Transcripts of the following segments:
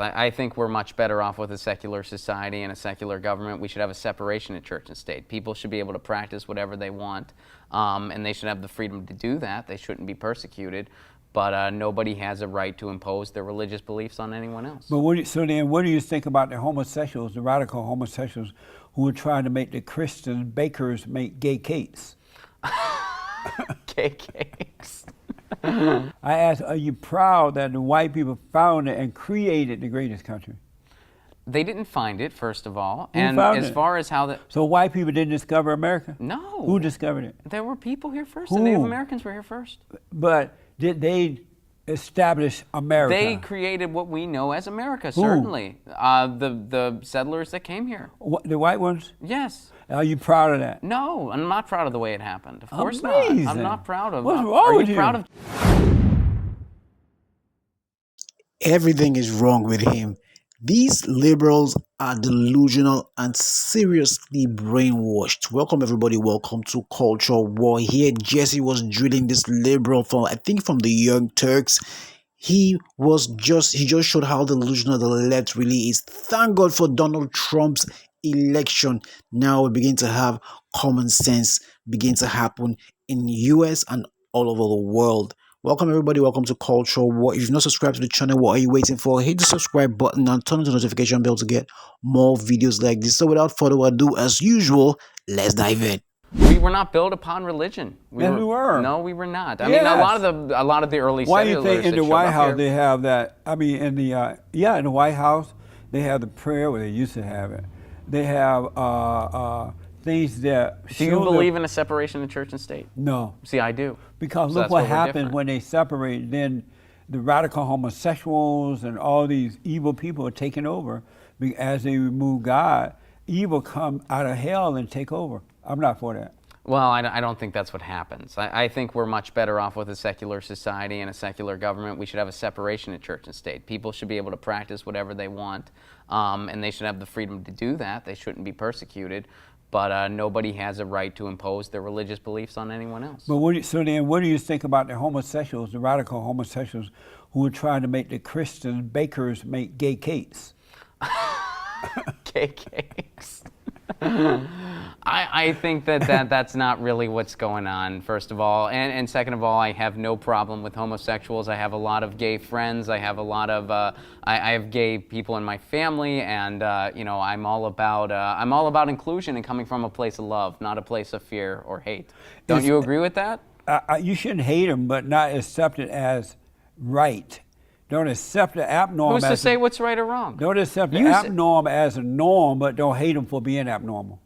I think we're much better off with a secular society and a secular government. We should have a separation of church and state. People should be able to practice whatever they want, and they should have the freedom to do that. They shouldn't be persecuted, but nobody has a right to impose their religious beliefs on anyone else. But what do you think about the homosexuals, the radical homosexuals, who are trying to make the Christian bakers make gay cakes? Gay cakes. I asked, are you proud that the white people founded and created the greatest country? They didn't find it, first of all. Who and found as it? far as how the... So white people didn't discover America? No. Who discovered it? There were people here first. Who? The Native Americans were here first. But did they establish America? They created what we know as America, Who? certainly. The settlers that came here. The white ones? Yes. Are you proud of that? No, I'm not proud of the way it happened. Of course Amazing. not. I'm not proud of. What's wrong are with you you? proud of? Everything is wrong with him. These liberals are delusional and seriously brainwashed. Welcome everybody, welcome to Culture War. Here Jesse was drilling this liberal from, I think, from the Young Turks. He just showed how delusional the left really is. Thank God for Donald Trump's election. Now we begin to have common sense begin to happen in US and all over the world. Welcome everybody, welcome to Culture War. If you've not subscribed to the channel, what are you waiting for? Hit the subscribe button and turn on the notification bell to get more videos like this. So without further ado, as usual, let's dive in. We were not built upon religion. Yes, we were. No, we were not. I Yes. mean, a lot of the early Why do you settlers think in that the showed White up House here- they have that? I mean, in the in the White House they have the prayer where they used to have it. They have things that. Do you believe in a separation of church and state? No, See, I do. because So look that's what where we're happened different. when they separate. Then the radical homosexuals and all these evil people are taking over as they remove God. Evil come out of hell and take over. I'm not for that. Well, I don't think that's what happens. I think we're much better off with a secular society and a secular government. We should have a separation of church and state. People should be able to practice whatever they want, and they should have the freedom to do that. They shouldn't be persecuted, but nobody has a right to impose their religious beliefs on anyone else. But what do you think about the homosexuals, the radical homosexuals, who are trying to make the Christian bakers make gay cakes? Gay cakes. I think that's not really what's going on, first of all. And second of all, I have no problem with homosexuals. I have a lot of gay friends. I have a lot of, I have gay people in my family, and you know, I'm all about inclusion and coming from a place of love, not a place of fear or hate. Don't you agree with that? You shouldn't hate them, but not accept it as right. Don't accept the abnormal. Who's to say what's right or wrong? Don't accept the You say- abnormal as a norm, but don't hate them for being abnormal.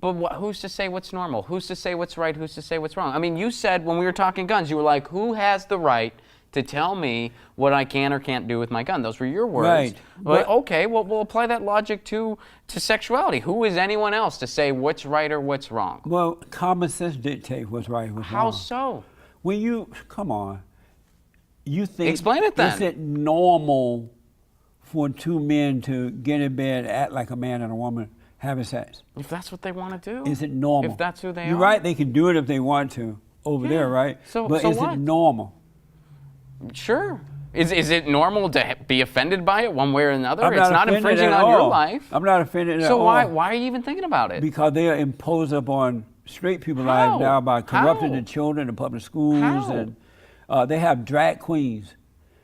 But who's to say what's normal? Who's to say what's right? Who's to say what's wrong? I mean, you said when we were talking guns, you were like, who has the right to tell me what I can or can't do with my gun? Those were your words. Right. Well, But- okay, well, we'll apply that logic to sexuality. Who is anyone else to say what's right or what's wrong? Well, common sense dictates what's right and what's How wrong. so? When you, come on, you think, Explain it then. Is it normal for two men to get in bed, act like a man and a woman having sex? If that's what they want to do. Is it normal? If that's who they You're are. right, they can do it if they want to over there, right? But So is what? it normal? Sure. Is it normal to be offended by it one way or another? I'm It's not offended infringing at on your all. life. I'm not offended at So all. why are you even thinking about it? Because they are imposed upon straight people's How? lives now by corrupting How? the children in public schools. How? And they have drag queens.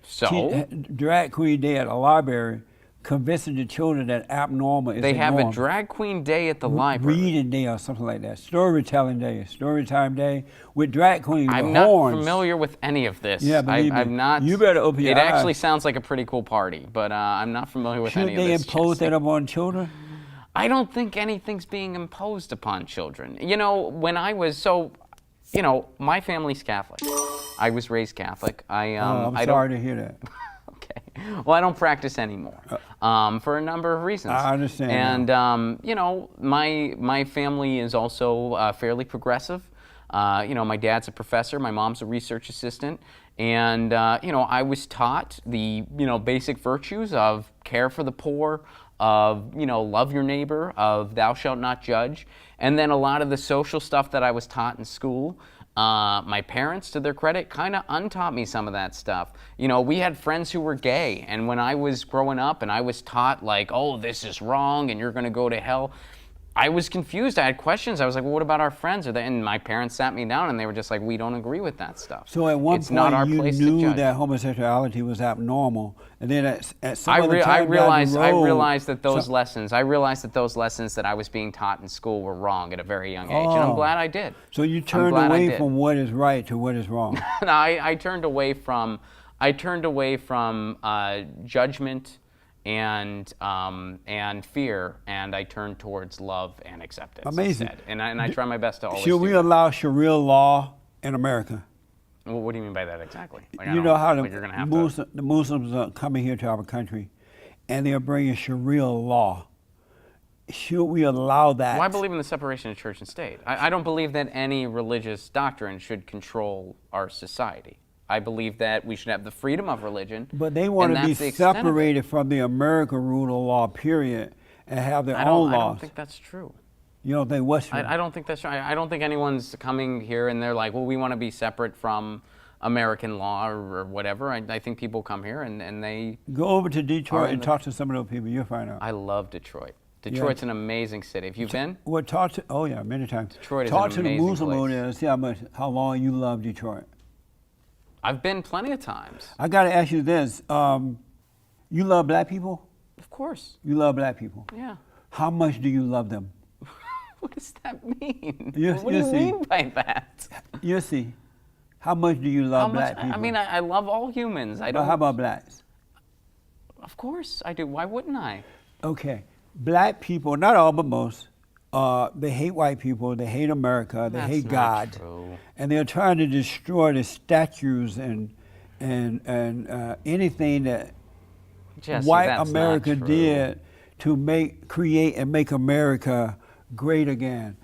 So? Drag queen day at a library convincing the children that abnormal is They the have norm. a drag queen day at the library. Reading day or something like that. Storytelling day, story time day with drag queens I'm with not horns. familiar with any of this. Yeah, believe me. I'm not. You better open your It actually eyes. sounds like a pretty cool party, but I'm not familiar with Should any they of this. impose Jesse. that upon children? I don't think anything's being imposed upon children. You know, when I was you know, my family's Catholic. I was raised Catholic. I'm I sorry don't, to hear that. Okay. Well, I don't practice anymore for a number of reasons. I understand And you know, my family is also fairly progressive. You know, my dad's a professor. My mom's a research assistant. And you know, I was taught the basic virtues of care for the poor, of love your neighbor, of thou shalt not judge, and then a lot of the social stuff that I was taught in school. My parents, to their credit, kind of untaught me some of that stuff. You know, we had friends who were gay, and when I was growing up and I was taught, like, oh, this is wrong and you're going to go to hell, I was confused. I had questions. I was like, well, what about our friends? And my parents sat me down and they were just like, we don't agree with that stuff. So at one it's not our point you place to knew judge. that homosexuality was abnormal, and then at some I other time down the I road- realized that those lessons that I was being taught in school were wrong at a very young age, and I'm glad I did. So you I'm turned glad I away did. from what is right to what is wrong. No, I turned away from judgment and fear, and I turned towards love and acceptance. Amazing. Instead. And I try my best to always. Should we do that. allow Sharia law in America? Well, what do you mean by that exactly? Like, You know how like you're gonna have the Muslims are coming here to our country, and they're bringing Sharia law. Should we allow that? Well, I believe in the separation of church and state. I don't believe that any religious doctrine should control our society. I believe that we should have the freedom of religion. But they want and to be that's the extent of it. separated from the American rule of law, period, and have their I own don't laws. think that's true. You don't think what's true? I don't think that's right. I don't think anyone's coming here and they're like, well, we want to be separate from American law or whatever. I think people come here and they. Go over to Detroit Are in and the- talk to some of those people. You'll find out. I love Detroit. Detroit's an amazing city. Have you been? Well, talk to. Oh yeah, many times. Detroit is talk an to the amazing Muslim place. over there and see how long you love Detroit. I've been plenty of times. I got to ask you this: you love black people? Of course. You love black people. Yeah. How much do you love them? What does that mean? Yes, What do you yes, mean by that? You see, how much do you How love much? black people? I mean, I love all humans. I But don't. how about blacks? Of course I do. Why wouldn't I? Okay, black people, not all but most, they hate white people, they hate America, they That's hate not God, true. and they're trying to destroy the statues and anything that Jesse, white that's not America true. did to create and make America great again.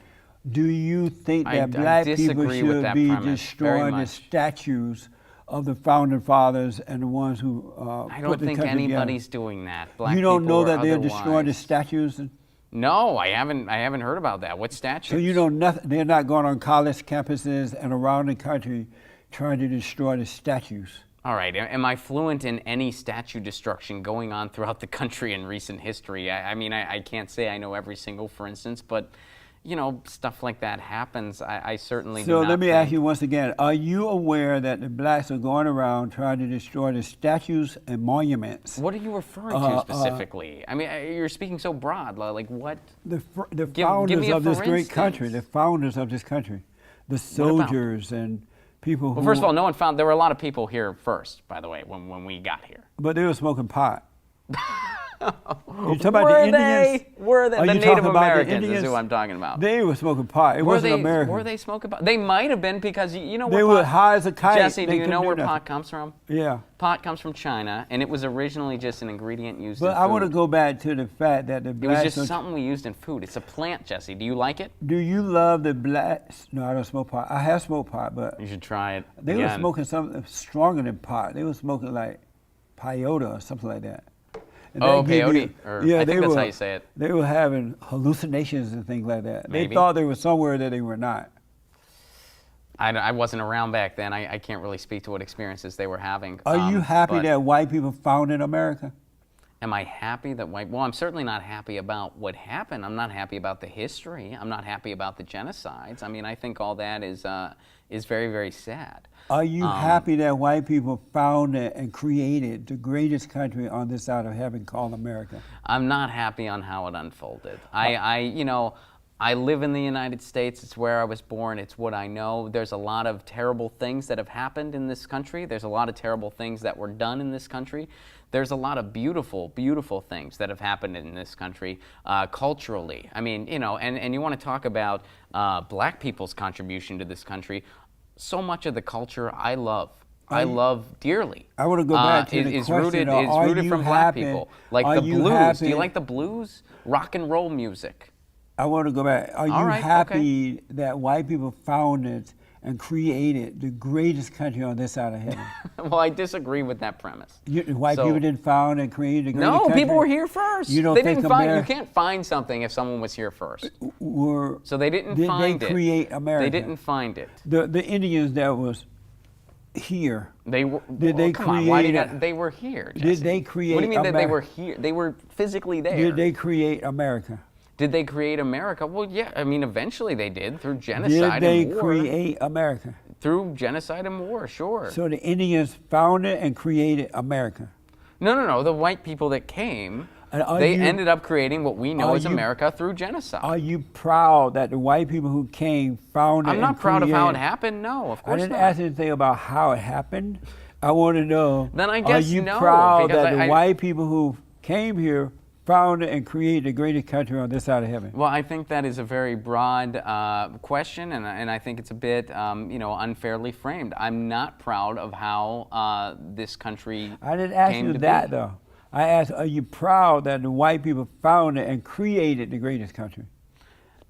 Do you think I that black people disagree with should that be premise very destroying the much. statues of the founding fathers and the ones who I put don't the think country together? anybody's doing that. Black You don't people know or that they're destroying the otherwise. statues? No, I haven't heard about that. What statutes? So you know nothing. They're not going on college campuses and around the country trying to destroy the statues. All right. Am I fluent in any statue destruction going on throughout the country in recent history? I mean, I can't say I know every single, for instance, but you know, stuff like that happens. I certainly do So not let me think. ask you once again: are you aware that the blacks are going around trying to destroy the statues and monuments? What are you referring to specifically? I mean, you're speaking so broad. Like what? The Give founders me a of this for great country, instance. the founders of this country, the about? soldiers and people who. Well, first of all, no one found. There were a lot of people here first, by the way, when we got here. But they were smoking pot. You talking about Were the Indians? they? Were they? Are The you Native talking about the Americans is Indians? who I'm talking about. They were smoking pot. It wasn't American. Were they smoking pot? They might have been because you know They what were pot, high as a kite. Jesse, They do you couldn't know do where nothing. pot comes from? Yeah. Pot comes from China, and it was originally just an ingredient used But in I want to food. go back to the fact that the It was blacks. just are- something we used in food. It's a plant, Jesse. Do you like it? Do you love the blacks? No, I don't smoke pot. I have smoked pot, but You should try it. they were again. smoking something stronger than pot. They were smoking like peyote or something like that. And Oh, that gave peyote, you- or yeah, I they think that's were, how you say it. They were having hallucinations and things like that. Maybe. They thought they were somewhere that they were not. I wasn't around back then. I can't really speak to what experiences they were having. Are you happy but that white people founded America? Am I happy that white? Well, I'm certainly not happy about what happened. I'm not happy about the history. I'm not happy about the genocides. I mean, I think all that is very, very sad. Are you happy that white people founded and created the greatest country on this side of heaven called America? I'm not happy on how it unfolded. I live in the United States. It's where I was born. It's what I know. There's a lot of terrible things that have happened in this country. There's a lot of terrible things that were done in this country. There's a lot of beautiful, beautiful things that have happened in this country culturally. I mean, you know, and you want to talk about black people's contribution to this country. So much of the culture I love. I love dearly. I want to go back to the is question. rooted are you from black happy- people. Like are the you blues. Do happy- you like the blues? Rock and roll music. I want to go back. Are you All right, happy that white people founded and created the greatest country on this side of heaven. Well, I disagree with that premise. White people didn't found and create the greatest No, country? people were here first. You don't They think didn't find. Ameri- You can't find something if someone was here first. Were, So they didn't did find they it. create America? They didn't find it. The Indians that was here. They were. Did they come on, why create did they were here? Did Jesse. they create What do you mean that they Ameri- were here? They were physically there. Did they create America? Did they create America? Well, yeah. I mean, eventually they did through genocide Did they and war. create America? Through genocide and war, sure. So the Indians founded and created America. No. The white people that came, And are they you- ended up creating what we know are as you- America through genocide. Are you proud that the white people who came founded I'm and not proud of how it created- happened. No, of I course didn't not. ask anything about how it happened. I want to know, Then I are guess you no, proud because that the I- white people who came here founded and created the greatest country on this side of heaven? Well, I think that is a very broad question, and I think it's a bit, unfairly framed. I'm not proud of how this country I didn't ask came you to that, be. though. I asked, are you proud that the white people founded and created the greatest country?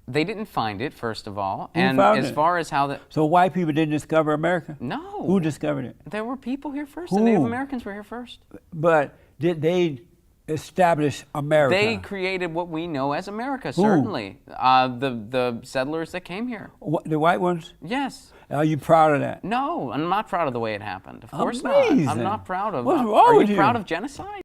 They didn't find it, first of all. Who And found as it? far as how the... So white people didn't discover America? No. Who discovered it? There were people here first. Who? The Native Americans were here first. But did they establish America? They created what we know as America, certainly. The settlers that came here. The white ones? Yes. Are you proud of that? No, I'm not proud of the way it happened. Of course Amazing. not. I'm not proud of... What's wrong Are with you you? proud of genocide?